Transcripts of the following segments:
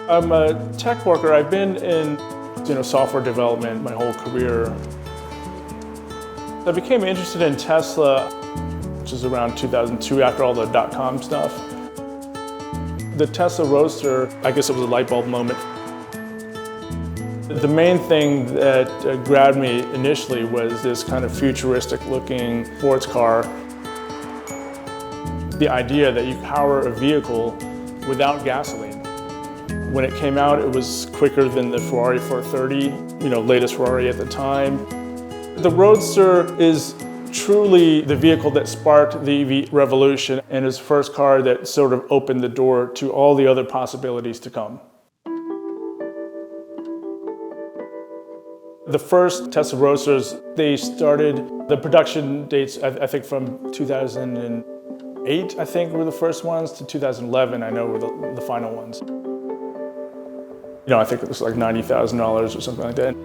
I'm a tech worker. I've been in software development my whole career. I became interested in Tesla, which is around 2002 after all the dot-com stuff. The Tesla Roadster, I guess it was a light bulb moment. The main thing that grabbed me initially was this kind of futuristic looking sports car. The idea that you power a vehicle without gasoline. When it came out, it was quicker than the Ferrari 430, latest Ferrari at the time. The Roadster is truly the vehicle that sparked the EV revolution and is the first car that sort of opened the door to all the other possibilities to come. The first Tesla Roadsters, they started the production dates, I think from 2008, I think were the first ones, to 2011, I know were the final ones. I think it was like $90,000 or something like that.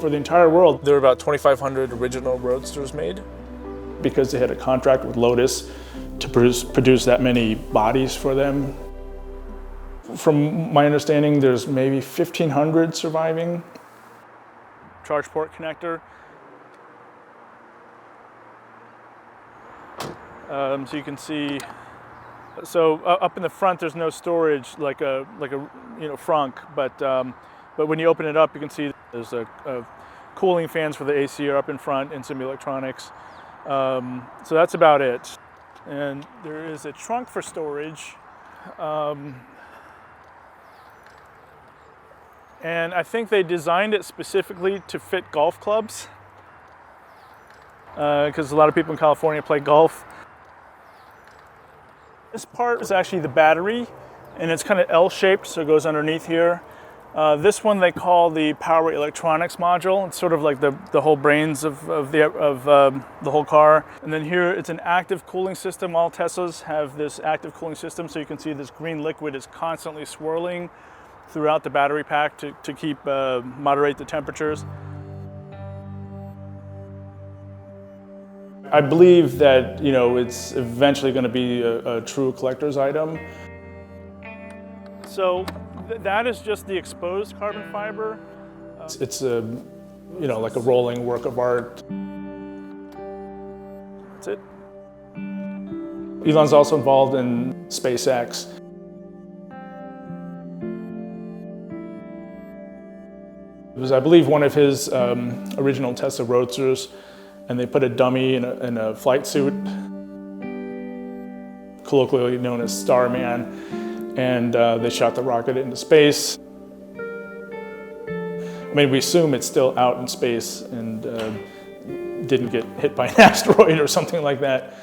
For the entire world, there were about 2,500 original Roadsters made because they had a contract with Lotus to produce that many bodies for them. From my understanding, there's maybe 1,500 surviving. Charge port connector. So you can see, up in the front there's no storage like a frunk, but when you open it up you can see there's a cooling fans for the AC are up in front and some electronics. So that's about it. And there is a trunk for storage. And I think they designed it specifically to fit golf clubs because a lot of people in California play golf. This part is actually the battery, and it's kind of L-shaped, so it goes underneath here. This one they call the power electronics module. It's sort of like the whole brains of the whole car. And then here it's an active cooling system. All Teslas have this active cooling system, so you can see this green liquid is constantly swirling throughout the battery pack to keep moderate the temperatures. I believe that it's eventually going to be a true collector's item. So that is just the exposed carbon fiber. It's a like a rolling work of art. That's it. Elon's also involved in SpaceX. It was, I believe, one of his original Tesla Roadsters, and they put a dummy in a flight suit, colloquially known as Starman, and they shot the rocket into space. I mean, we assume it's still out in space and didn't get hit by an asteroid or something like that.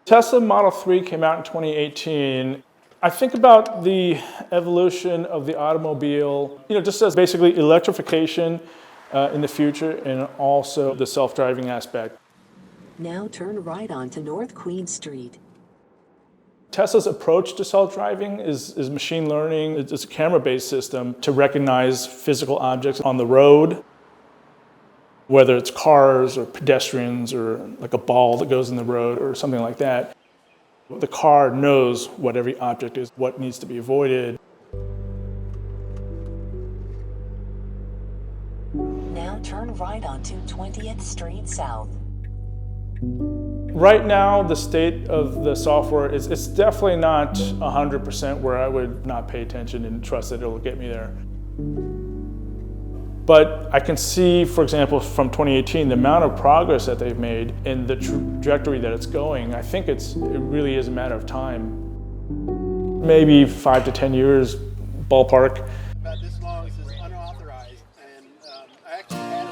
Tesla Model 3 came out in 2018. I think about the evolution of the automobile, just as basically electrification in the future and also the self-driving aspect. Now turn right onto North Queen Street. Tesla's approach to self-driving is machine learning. It's a camera-based system to recognize physical objects on the road, whether it's cars or pedestrians or like a ball that goes in the road or something like that. The car knows what every object is, what needs to be avoided. Now turn right onto 20th Street South. Right now, the state of the software is it's definitely not 100% where I would not pay attention and trust that it'll get me there. But I can see, for example, from 2018, the amount of progress that they've made and the trajectory that it's going. I think it really is a matter of time. Maybe 5 to 10 years, ballpark. About this long, this is unauthorized, and I actually had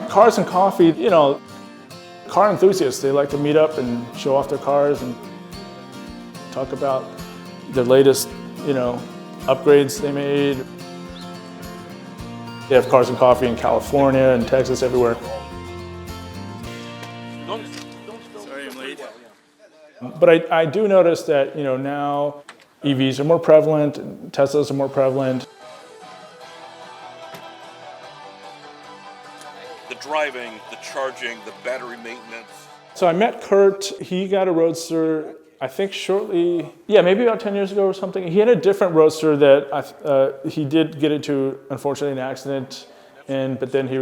it. Cars and coffee, car enthusiasts, they like to meet up and show off their cars and talk about their latest upgrades they made. They have cars and coffee in California and Texas, everywhere. Sorry, I'm late. But I do notice that, now EVs are more prevalent, Teslas are more prevalent. The driving, the charging, the battery maintenance. So I met Kurt. He got a Roadster, I think shortly, yeah, maybe about 10 years ago or something. He had a different Roadster that he did get into, unfortunately, an accident, but then he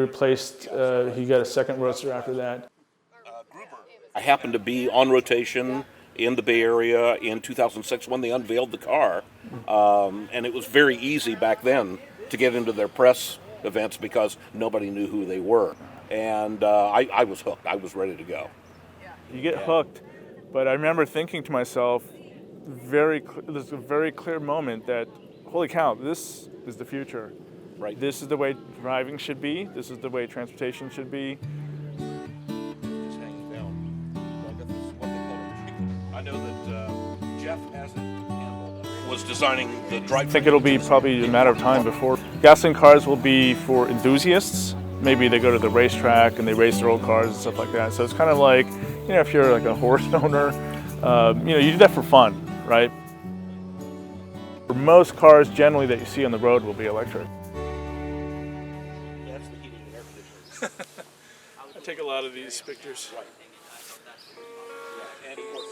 got a second Roadster after that. I happened to be on rotation in the Bay Area in 2006 when they unveiled the car, and it was very easy back then to get into their press events because nobody knew who they were. And I was hooked. I was ready to go. You get hooked, but I remember thinking to myself, there's a very clear moment that, holy cow, this is the future. Right. This is the way driving should be. This is the way transportation should be. Just hanging down. I got this, what they call it. I know that Jeff was designing the drive. I think it'll be probably a matter of time before gasoline cars will be for enthusiasts. Maybe they go to the racetrack and they race their old cars and stuff like that. So it's kind of like, if you're like a horse owner, you do that for fun, right? Most cars generally that you see on the road will be electric. That's the heating and air conditioning. I take a lot of these pictures. Right. Yeah, and of course,